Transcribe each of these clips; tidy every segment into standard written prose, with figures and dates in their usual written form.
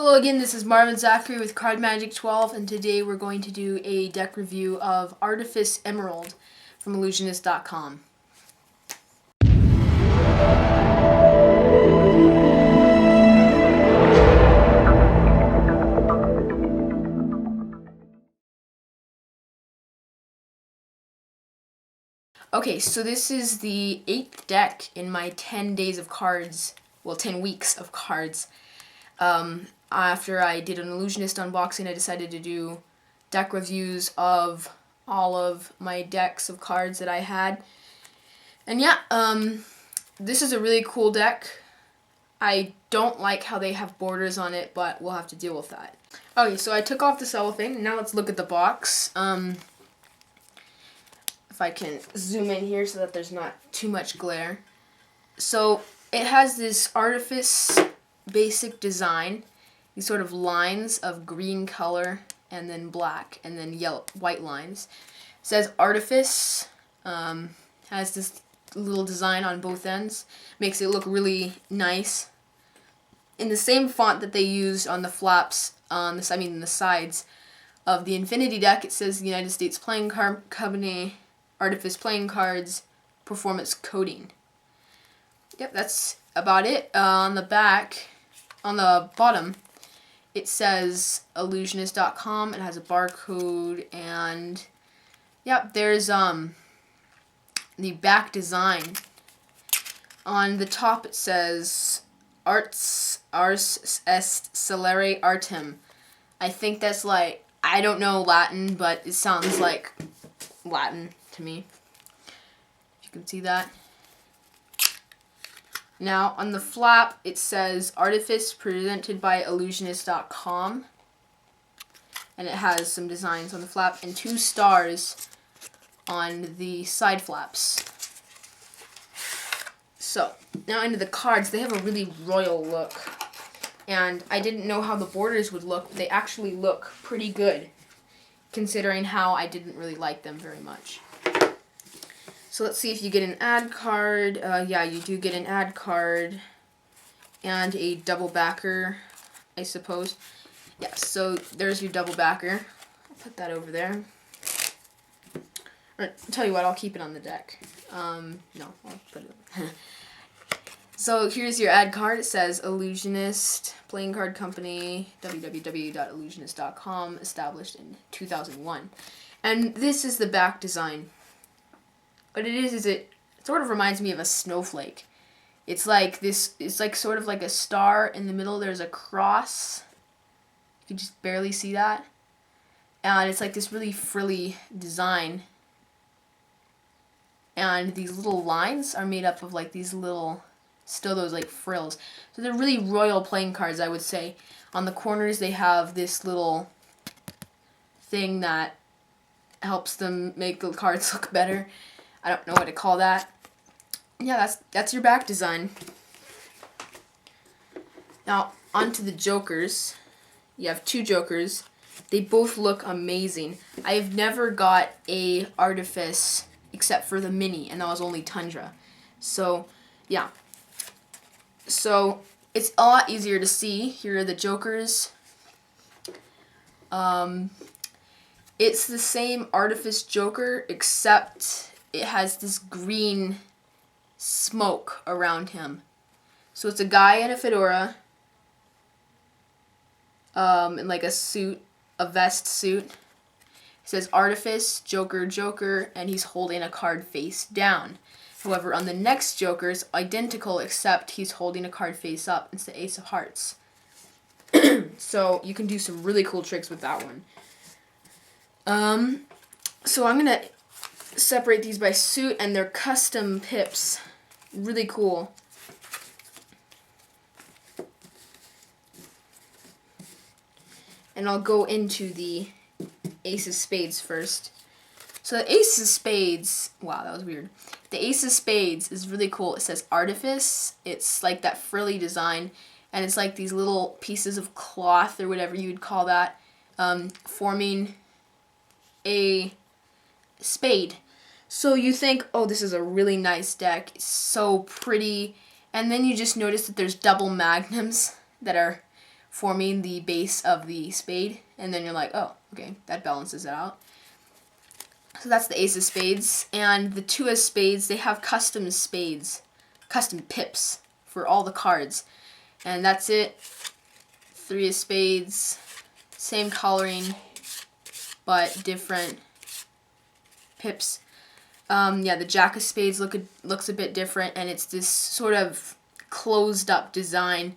Hello again, this is Marvin Zachary with Card Magic 12, and today we're going to do a deck review of Artifice Emerald from Illusionist.com. Okay, so this is the 8th deck in my 10 days of cards, well 10 weeks of cards. After I did an Illusionist unboxing, I decided to do deck reviews of all of my decks of cards that I had. And yeah, this is a really cool deck. I don't like how they have borders on it, but we'll have to deal with that. Okay, so I took off the cellophane. Now let's look at the box. If I can zoom in here so that there's not too much glare. So it has this Artifice basic design, these sort of lines of green color and then black and then white lines. It says Artifice, has this little design on both ends, makes it look really nice. In the same font that they used on the flaps, on the sides of the Infinity deck, it says the United States Playing Card Company, Artifice Playing Cards, Performance Coating. Yep, that's about it. On the back, on the bottom, it says Illusionist.com. It has a barcode, and yep, there's the back design. On the top it says Ars est celere artem. I think that's like, I don't know Latin, but it sounds like Latin to me. If you can see that. Now, on the flap, it says Artifice presented by Illusionist.com. And it has some designs on the flap and 2 stars on the side flaps. So, now into the cards. They have a really royal look. And I didn't know how the borders would look. They actually look pretty good, considering how I didn't really like them very much. So let's see if you get an ad card. Yeah, you do get an ad card and a double backer, I suppose. Yeah, so there's your double backer. I'll put that over there. Or, I'll tell you what, I'll keep it on the deck. No, I'll put it. So here's your ad card. It says Illusionist, Playing Card Company, www.illusionist.com, established in 2001. And this is the back design. What it is it sort of reminds me of a snowflake. It's like this, it's like sort of like a star in the middle. There's a cross. You can just barely see that. And it's like this really frilly design. And these little lines are made up of like these little, still those like frills. So they're really royal playing cards, I would say. On the corners they have this little thing that helps them make the cards look better. I don't know what to call that. Yeah, that's your back design. Now, onto the jokers. You have 2 jokers. They both look amazing. I've never got a Artifice except for the mini, and that was only Tundra. So, yeah. So, it's a lot easier to see. Here are the jokers. It's the same Artifice Joker, except it has this green smoke around him. So it's a guy in a fedora, in like a suit, a vest suit. It says Artifice, Joker, Joker, and he's holding a card face down. However, on the next Joker, it's identical, except he's holding a card face up. It's the Ace of Hearts. So you can do some really cool tricks with that one. So I'm going to separate these by suit, and they're custom pips. Really cool. And I'll go into the Ace of Spades first. So the Ace of Spades, wow, that was weird. The Ace of Spades is really cool. It says Artifice. It's like that frilly design, and it's like these little pieces of cloth or whatever you would call that, forming a spade. So you think, oh, this is a really nice deck. It's so pretty. And then you just notice that there's double magnums that are forming the base of the spade, and then you're like, oh, okay, that balances it out. So that's the ace of spades, and the two of spades, they have custom spades, custom pips for all the cards, and that's it. Three of spades, same coloring, but different pips. Yeah, the jack of spades looks a bit different, and it's this sort of closed up design.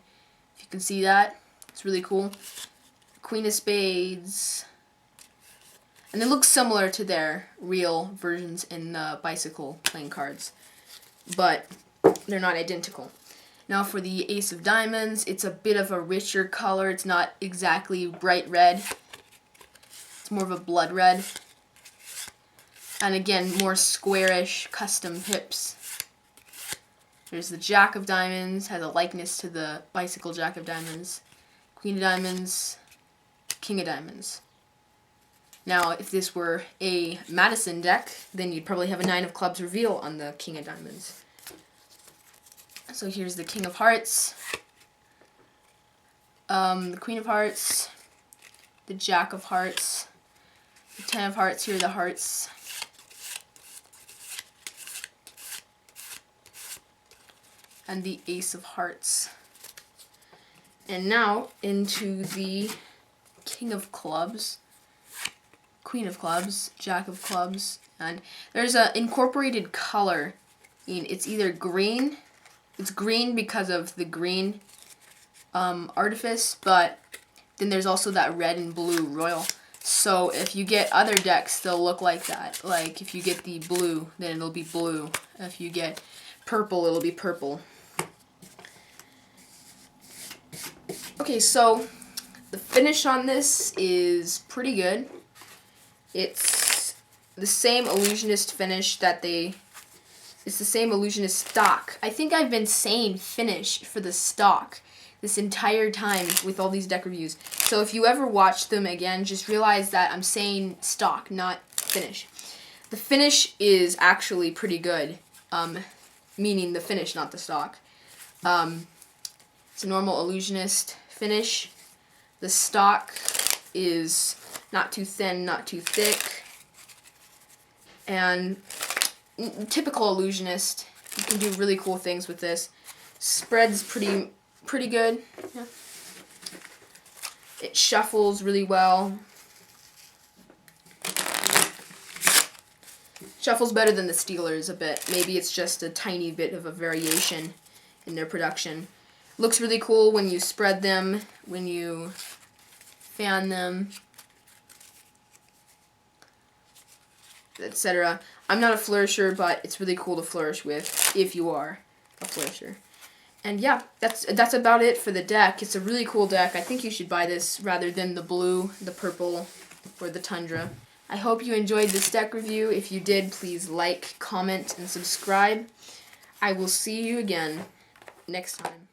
If you can see that, it's really cool. Queen of spades, and they look similar to their real versions in the bicycle playing cards, but they're not identical. Now for the ace of diamonds, it's a bit of a richer color. It's not exactly bright red. It's more of a blood red. And again, more squarish custom pips. There's the jack of diamonds, has a likeness to the bicycle jack of diamonds. Queen of diamonds, king of diamonds. Now, if this were a Madison deck, then you'd probably have a 9 of clubs reveal on the king of diamonds. So here's the king of hearts, the queen of hearts, the jack of hearts, the 10 of hearts. Here are the hearts. And the ace of hearts. And now into the king of clubs, queen of clubs, jack of clubs, and there's an incorporated color. It's either green, it's green because of the green Artifice, but then there's also that red and blue royal. So if you get other decks, they'll look like that. Like if you get the blue, then it'll be blue. If you get purple, it'll be purple. Okay, so the finish on this is pretty good. It's the same illusionist finish it's the same illusionist stock. I think I've been saying finish for the stock this entire time with all these deck reviews. So if you ever watch them again, just realize that I'm saying stock, not finish. The finish is actually pretty good, meaning the finish, not the stock. It's a normal illusionist finish. The stock is not too thin, not too thick, and typical illusionist. You can do really cool things with this. Spread's pretty good. Yeah. It shuffles really well. Shuffles better than the Steelers a bit. Maybe it's just a tiny bit of a variation in their production. Looks really cool when you spread them, when you fan them, etc. I'm not a flourisher, but it's really cool to flourish with if you are a flourisher. And yeah, that's about it for the deck. It's a really cool deck. I think you should buy this rather than the blue, the purple, or the tundra. I hope you enjoyed this deck review. If you did, please like, comment, and subscribe. I will see you again next time.